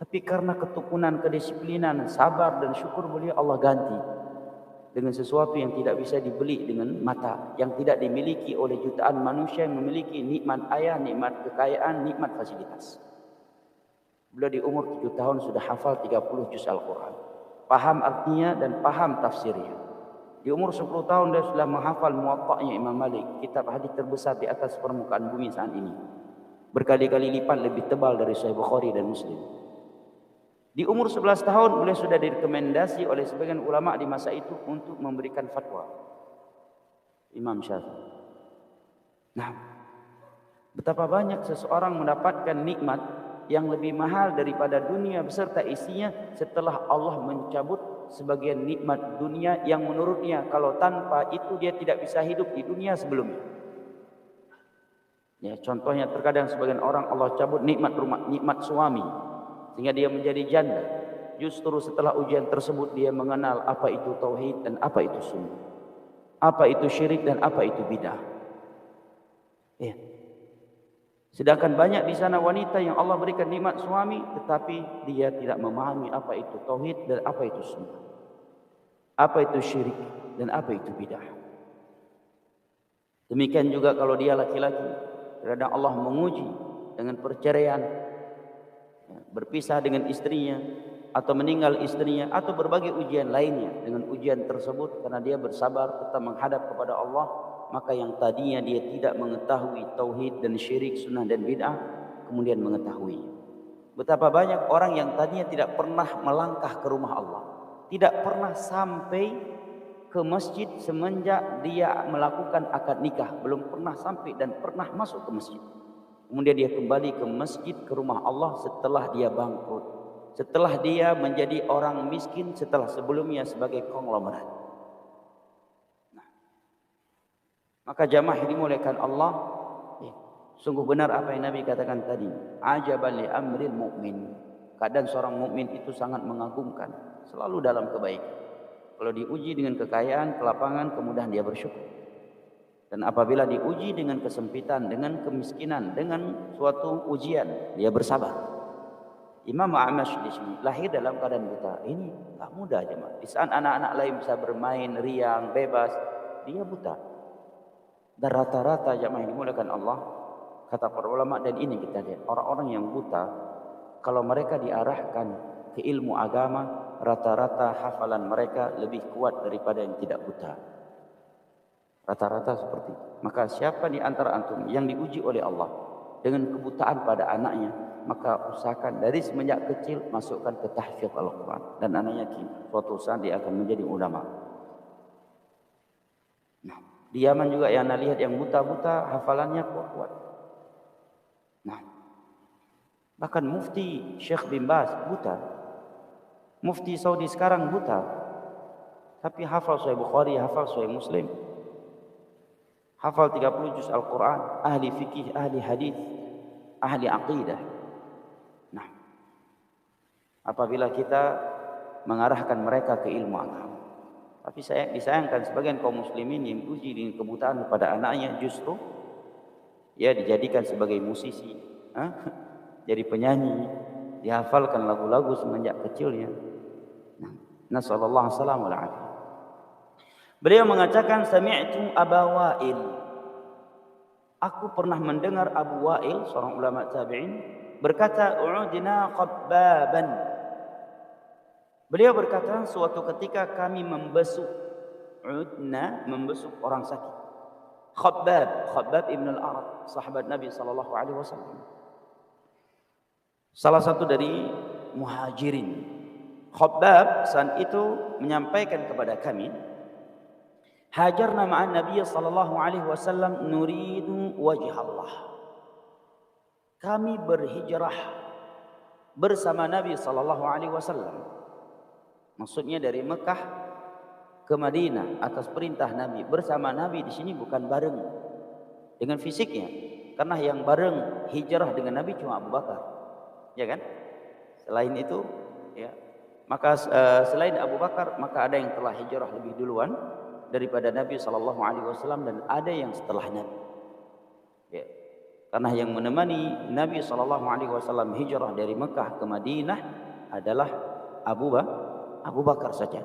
Tapi karena ketekunan, kedisiplinan, sabar dan syukur beliau, Allah ganti dengan sesuatu yang tidak bisa dibeli dengan mata, yang tidak dimiliki oleh jutaan manusia yang memiliki nikmat ayah, nikmat kekayaan, nikmat fasilitas. Beliau di umur 7 tahun sudah hafal 30 juz Al-Quran, paham artinya dan paham tafsirnya. Di umur 10 tahun dia sudah menghafal Muwatta'nya Imam Malik, kitab hadis terbesar di atas permukaan bumi saat ini, berkali-kali lipat lebih tebal dari Sahih Bukhari dan Muslim. Di umur 11 tahun beliau sudah direkomendasi oleh sebagian ulama di masa itu untuk memberikan fatwa, Imam Syafi'i. Nah, betapa banyak seseorang mendapatkan nikmat yang lebih mahal daripada dunia beserta isinya setelah Allah mencabut sebagian nikmat dunia yang menurutnya kalau tanpa itu dia tidak bisa hidup di dunia sebelumnya. Ya, contohnya terkadang sebagian orang Allah cabut nikmat rumah, nikmat suami, sehingga dia menjadi janda. Justru setelah ujian tersebut dia mengenal apa itu tauhid dan apa itu sunnah, apa itu syirik dan apa itu bidah. Ya. Sedangkan banyak di sana wanita yang Allah berikan nikmat suami, tetapi dia tidak memahami apa itu tauhid dan apa itu sunnah, apa itu syirik dan apa itu bidah. Demikian juga kalau dia laki-laki, kadang Allah menguji dengan perceraian, berpisah dengan istrinya, atau meninggal istrinya, atau berbagai ujian lainnya. Dengan ujian tersebut, karena dia bersabar tetap menghadap kepada Allah, maka yang tadinya dia tidak mengetahui tauhid dan syirik, sunnah dan bid'ah, kemudian mengetahui. Betapa banyak orang yang tadinya tidak pernah melangkah ke rumah Allah, tidak pernah sampai ke masjid semenjak dia melakukan akad nikah, belum pernah sampai dan pernah masuk ke masjid. Kemudian dia kembali ke masjid, ke rumah Allah setelah dia bangkrut, setelah dia menjadi orang miskin, setelah sebelumnya sebagai konglomerat. Nah, maka jamaah dimuliakan Allah, sungguh benar apa yang Nabi katakan tadi, ajaban li amril mu'min. Keadaan seorang mukmin itu sangat mengagumkan, selalu dalam kebaikan. Kalau diuji dengan kekayaan, kelapangan, kemudian dia bersyukur. Dan apabila diuji dengan kesempitan, dengan kemiskinan, dengan suatu ujian, dia bersabar. Imam A'mash di sini lahir dalam keadaan buta. Ini tak mudah jemaah. Di saat anak-anak lain bisa bermain riang, bebas, dia buta. Dan rata-rata jemaah yang dimuliakan Allah, kata para ulama, dan ini kita lihat, orang-orang yang buta, kalau mereka diarahkan ke ilmu agama, rata-rata hafalan mereka lebih kuat daripada yang tidak buta. Rata-rata seperti itu. Maka siapa di antara antum yang diuji oleh Allah dengan kebutaan pada anaknya, maka usahakan dari semenjak kecil masukkan ke tahfidz Al-Quran, dan anaknya suatu saat dia akan menjadi ulama. Nah, di Yaman juga yang anda lihat yang buta-buta hafalannya kuat-kuat. Nah, bahkan Mufti Syekh bin Baz buta, Mufti Saudi sekarang buta, tapi hafal Sahih Bukhari, hafal Sahih Muslim, hafal 30 juz Al-Quran, ahli fikih, ahli hadis, ahli aqidah. Nah, apabila kita mengarahkan mereka ke ilmu agama, tapi disayangkan sebagian kaum muslimin yang diuji dengan kebutaan kepada anaknya, justru ya dijadikan sebagai musisi, jadi penyanyi, dihafalkan lagu-lagu semenjak kecilnya. Nah, nasallallahu alaihi wasallam. Beliau mengatakan, sami'tu Aba Wa'il. Aku pernah mendengar Abu Wa'il, seorang ulama tabi'in, berkata, u'udna khabbaban. Beliau berkata, suatu ketika kami membesuk, u'udna, membesuk orang sakit. Khabbab ibn al-Arad, sahabat Nabi SAW. Salah satu dari muhajirin. Khabbab saat itu menyampaikan kepada kami, hajarna ma'an Nabi sallallahu alaihi wasallam nuridu wajh Allah. Kami berhijrah bersama Nabi sallallahu alaihi wasallam. Maksudnya dari Mekah ke Madinah atas perintah Nabi. Bersama Nabi di sini bukan bareng dengan fisiknya, karena yang bareng hijrah dengan Nabi cuma Abu Bakar, ya kan? Selain itu, ya, maka selain Abu Bakar, maka ada yang telah hijrah lebih duluan daripada Nabi sallallahu alaihi wasallam dan ada yang setelah Nabi. Ya. Karena yang menemani Nabi SAW hijrah dari Mekah ke Madinah adalah Abu Bakar saja,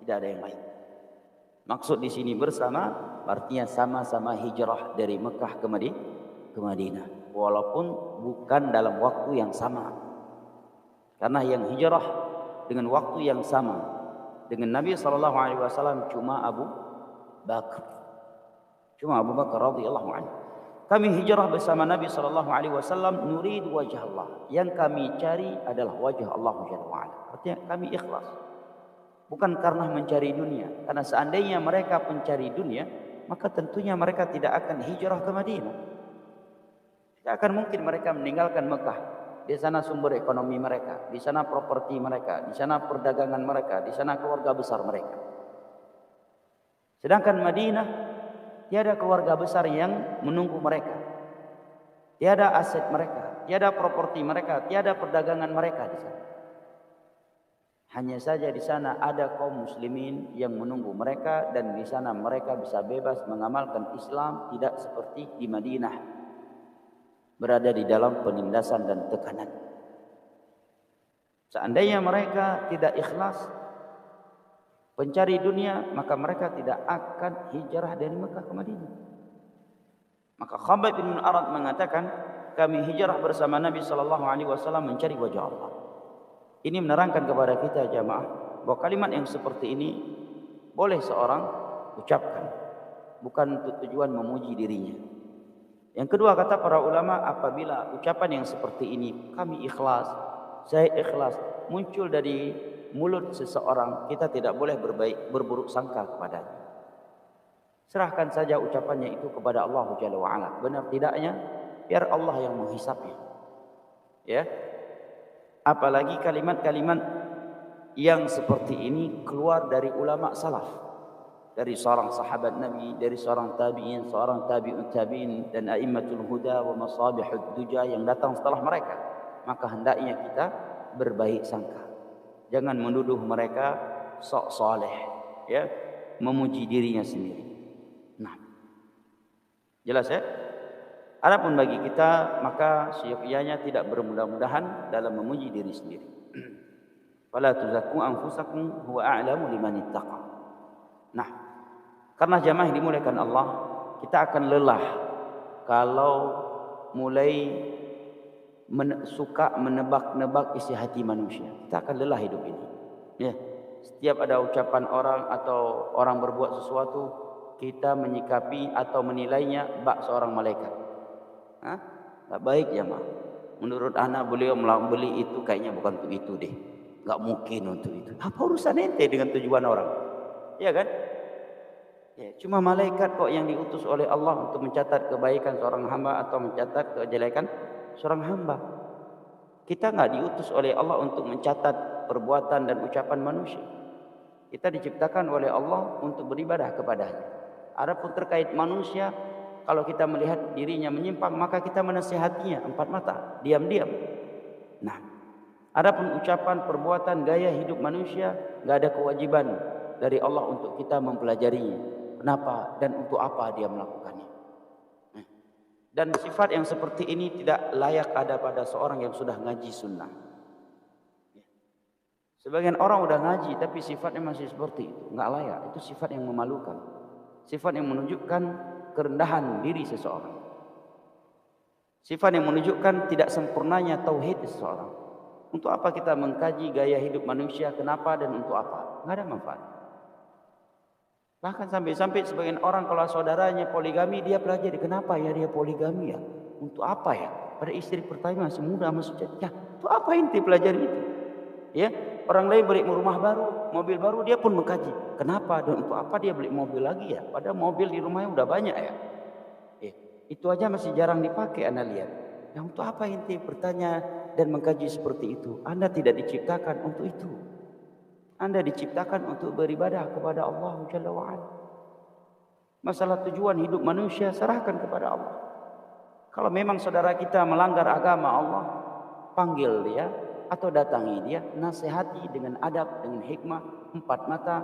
tidak ada yang lain. Maksud di sini bersama, artinya sama-sama hijrah dari Mekah ke Madinah, walaupun bukan dalam waktu yang sama. Karena yang hijrah dengan waktu yang sama dengan Nabi SAW cuma Abu Bakar radhiyallahu anhu. Kami hijrah bersama Nabi SAW nurid wajah Allah. Yang kami cari adalah wajah Allah Jalla wa'ala. Artinya kami ikhlas. Bukan karena mencari dunia. Karena seandainya mereka mencari dunia, maka tentunya mereka tidak akan hijrah ke Madinah. Tidak akan mungkin mereka meninggalkan Mekah. Di sana sumber ekonomi mereka, di sana properti mereka, di sana perdagangan mereka, di sana keluarga besar mereka. Sedangkan Madinah, tiada keluarga besar yang menunggu mereka, tiada aset mereka, tiada properti mereka, tiada perdagangan mereka di sana. Hanya saja di sana ada kaum muslimin yang menunggu mereka, dan di sana mereka bisa bebas mengamalkan Islam, tidak seperti di Madinah, berada di dalam penindasan dan tekanan. Seandainya mereka tidak ikhlas pencari dunia, maka mereka tidak akan hijrah dari Mekah ke Madinah. Maka Khabbab bin Arad mengatakan, kami hijrah bersama Nabi SAW mencari wajah Allah. Ini menerangkan kepada kita jamaah bahwa kalimat yang seperti ini boleh seorang ucapkan, bukan untuk tujuan memuji dirinya. Yang kedua, kata para ulama, apabila ucapan yang seperti ini, kami ikhlas, saya ikhlas, muncul dari mulut seseorang, kita tidak boleh berburuk sangka kepadanya. Serahkan saja ucapannya itu kepada Allah Jalla wa'ala. Benar tidaknya, biar Allah yang menghisapnya. Ya, apalagi kalimat-kalimat yang seperti ini keluar dari ulama salaf, dari seorang sahabat Nabi, dari seorang tabi'in, seorang tabi'ut tabi'in, dan a'immatul huda wa masabihud duja yang datang setelah mereka. Maka hendaknya kita berbaik sangka. Jangan menuduh mereka sok soleh, ya, memuji dirinya sendiri. Nah, jelas ya. Adapun bagi kita, maka seyogyanya tidak bermudah-mudahan dalam memuji diri sendiri. Fala tuzakku anfusakum huwa a'lamu liman ittaqa. Nah, karena jamaah yang dimuliakan Allah, kita akan lelah kalau mulai suka menebak-nebak isi hati manusia. Kita akan lelah hidup ini. Ya, setiap ada ucapan orang atau orang berbuat sesuatu, kita menyikapi atau menilainya bak seorang malaikat. Tak baik ya, mah. Menurut anak beliau beli itu kayaknya bukan untuk itu deh. Enggak mungkin untuk itu. Apa urusan ente dengan tujuan orang? Iya kan? Ya, cuma malaikat kok yang diutus oleh Allah untuk mencatat kebaikan seorang hamba atau mencatat kejelekan seorang hamba. Kita enggak diutus oleh Allah untuk mencatat perbuatan dan ucapan manusia. Kita diciptakan oleh Allah untuk beribadah kepadanya. Adapun terkait manusia, kalau kita melihat dirinya menyimpang, maka kita menasihatinya empat mata, diam-diam. Nah, adapun ucapan, perbuatan, gaya hidup manusia, enggak ada kewajiban dari Allah untuk kita mempelajarinya. Kenapa dan untuk apa dia melakukannya. Dan sifat yang seperti ini tidak layak ada pada seorang yang sudah ngaji sunnah. Sebagian orang udah ngaji tapi sifatnya masih seperti itu, enggak layak. Itu sifat yang memalukan. Sifat yang menunjukkan kerendahan diri seseorang. Sifat yang menunjukkan tidak sempurnanya tauhid seseorang. Untuk apa kita mengkaji gaya hidup manusia, kenapa dan untuk apa? Enggak ada manfaat. Bahkan sampai-sampai sebagian orang kalau saudaranya poligami, dia pelajari kenapa ya dia poligami ya? Untuk apa ya? Pada istri pertama masih muda, masih ya, untuk apa inti pelajari itu? Ya, orang lain beli rumah baru, mobil baru, dia pun mengkaji. Kenapa dan untuk apa dia beli mobil lagi ya? Padahal mobil di rumahnya udah banyak ya. Itu aja masih jarang dipakai, Anda lihat. Ya, untuk apa inti bertanya dan mengkaji seperti itu? Anda tidak diciptakan untuk itu. Anda diciptakan untuk beribadah kepada Allah Jalla wa'ala. Masalah tujuan hidup manusia serahkan kepada Allah. Kalau memang saudara kita melanggar agama Allah, panggil dia atau datangi dia, nasihati dengan adab, dengan hikmah, empat mata,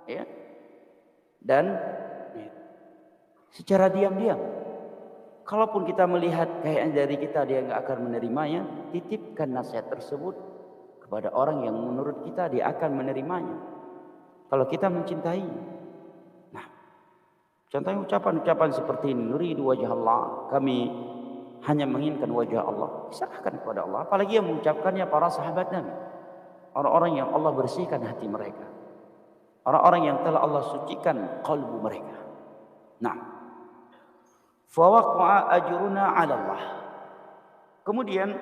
ya, dan secara diam-diam. kalaupun kita melihat kayaknya dari kita dia nggak akan menerimanya, titipkan nasihat tersebut kepada orang yang menurut kita dia akan menerimanya. Kalau kita mencintai. Nah, contohnya ucapan-ucapan seperti ini, nuridu wajah Allah, kami hanya menginginkan wajah Allah, serahkan kepada Allah. Apalagi yang mengucapkannya para sahabat Nabi, orang-orang yang Allah bersihkan hati mereka, orang-orang yang telah Allah sucikan kalbu mereka. Nah, fawaqa'a ajruna 'ala Allah. Kemudian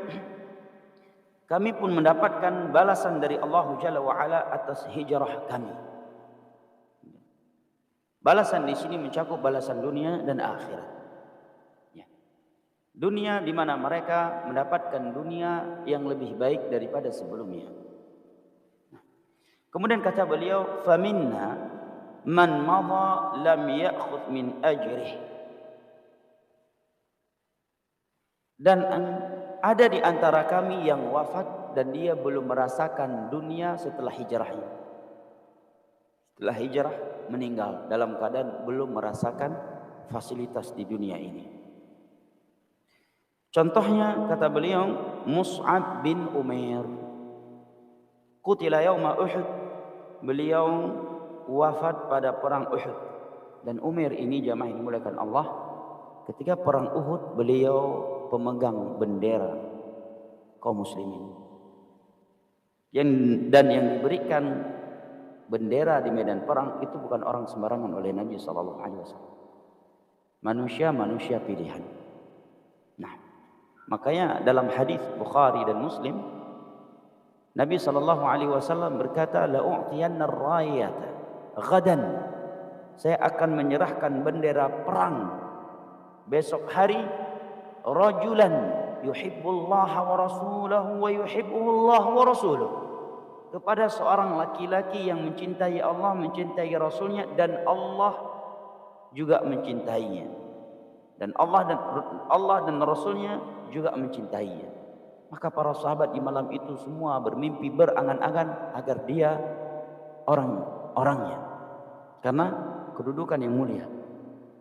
kami pun mendapatkan balasan dari Allah Jalla wa Ala atas hijrah kami. Balasan di sini mencakup balasan dunia dan akhirat. Ya. Dunia di mana mereka mendapatkan dunia yang lebih baik daripada sebelumnya. Kemudian kata beliau, "Faminna man madha lam ya'khudh min ajrih." Dan ada di antara kami yang wafat dan dia belum merasakan dunia setelah hijrahnya. Setelah hijrah meninggal dalam keadaan belum merasakan fasilitas di dunia ini. Contohnya kata beliau Mus'ab bin Umair. Qutila yauma Uhud. Beliau wafat pada perang Uhud. Dan Umair ini jamaah yang dimuliakan Allah, ketika perang Uhud beliau pemegang bendera kaum muslimin. Dan yang diberikan bendera di medan perang itu bukan orang sembarangan oleh Nabi SAW. Manusia pilihan. Nah, makanya dalam hadis Bukhari dan Muslim, Nabi SAW berkata, la u'tiyanna ar-rayata ghadan. Saya akan menyerahkan bendera perang besok hari, rajulan yuhibbullaha wa rasulahu wa yuhibbuhullahu wa rasuluhu, kepada seorang laki-laki yang mencintai Allah, mencintai Rasulnya, dan Allah juga mencintainya, dan Allah dan Rasulnya juga mencintainya. Maka para sahabat di malam itu semua bermimpi, berangan-angan agar dia orangnya, karena kedudukan yang mulia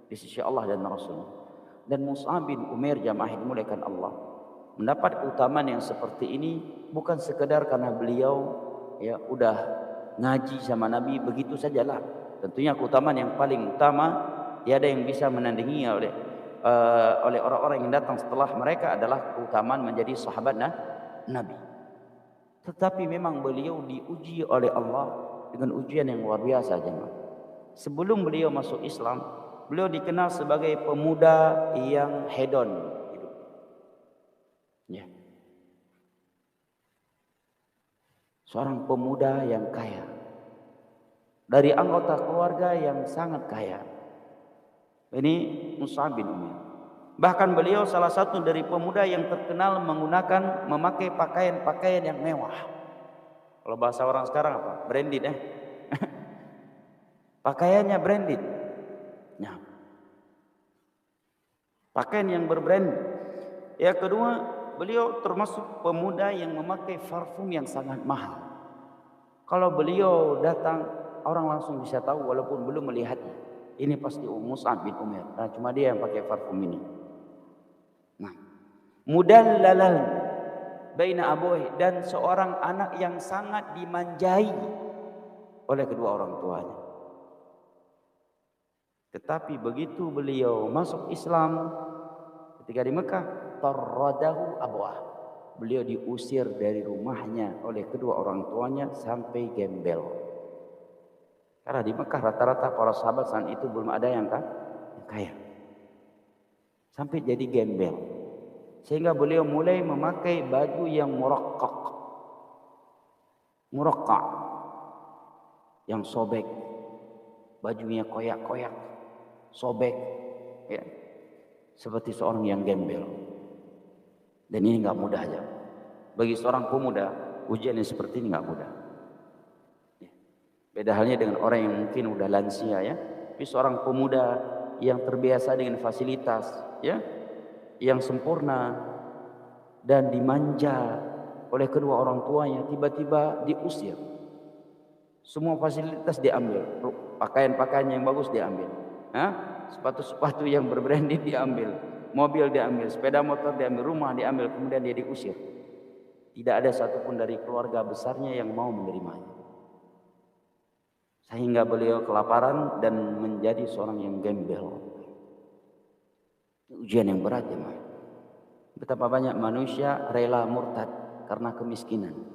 di sisi Allah dan Rasulnya. Dan Mus'ab bin Umair jamaah yang dimuliakan Allah mendapat keutamaan yang seperti ini bukan sekedar karena beliau ya udah ngaji sama Nabi begitu sajalah. Tentunya keutamaan yang paling utama tiada yang bisa menandingi oleh orang-orang yang datang setelah mereka adalah keutamaan menjadi sahabat Nabi. Tetapi memang beliau diuji oleh Allah dengan ujian yang luar biasa jemaah. Sebelum beliau masuk Islam, beliau dikenal sebagai pemuda yang hedon hidup. Ya. Seorang pemuda yang kaya, dari anggota keluarga yang sangat kaya. Ini Mus'ab bin Umair. Bahkan beliau salah satu dari pemuda yang terkenal memakai pakaian-pakaian yang mewah. Kalau bahasa orang sekarang apa? Branded Pakaiannya branded. Nah, pakaian yang berbrand. Yang kedua, beliau termasuk pemuda yang memakai parfum yang sangat mahal. Kalau beliau datang, orang langsung bisa tahu walaupun belum melihatnya. Ini pasti Mus'ab bin Umair. Nah, cuma dia yang pakai parfum ini. Nah, mudallalal baina abuih, dan seorang anak yang sangat dimanjai oleh kedua orang tuanya. Tetapi begitu beliau masuk Islam ketika di Mekah, tarradahu abuah. Beliau diusir dari rumahnya oleh kedua orang tuanya sampai gembel. Karena di Mekah rata-rata para sahabat saat itu belum ada yang kaya. Sampai jadi gembel. Sehingga beliau mulai memakai baju yang muraqqaq. Yang sobek. Bajunya koyak-koyak, sobek, ya, seperti seorang yang gembel. Dan ini nggak mudah aja. Bagi seorang pemuda, ujian yang seperti ini nggak mudah. Ya. Beda halnya dengan orang yang mungkin udah lansia, ya. Tapi seorang pemuda yang terbiasa dengan fasilitas, ya, yang sempurna dan dimanja oleh kedua orang tuanya, tiba-tiba diusir. Semua fasilitas diambil, pakaian-pakaian yang bagus diambil, sepatu-sepatu yang berbranded diambil. mobil diambil, sepeda motor diambil, rumah diambil, kemudian dia diusir. Tidak ada satupun dari keluarga besarnya yang mau menerimanya. Sehingga beliau kelaparan dan menjadi seorang yang gembel. Ujian yang berat ya, Betapa banyak manusia rela murtad karena kemiskinan.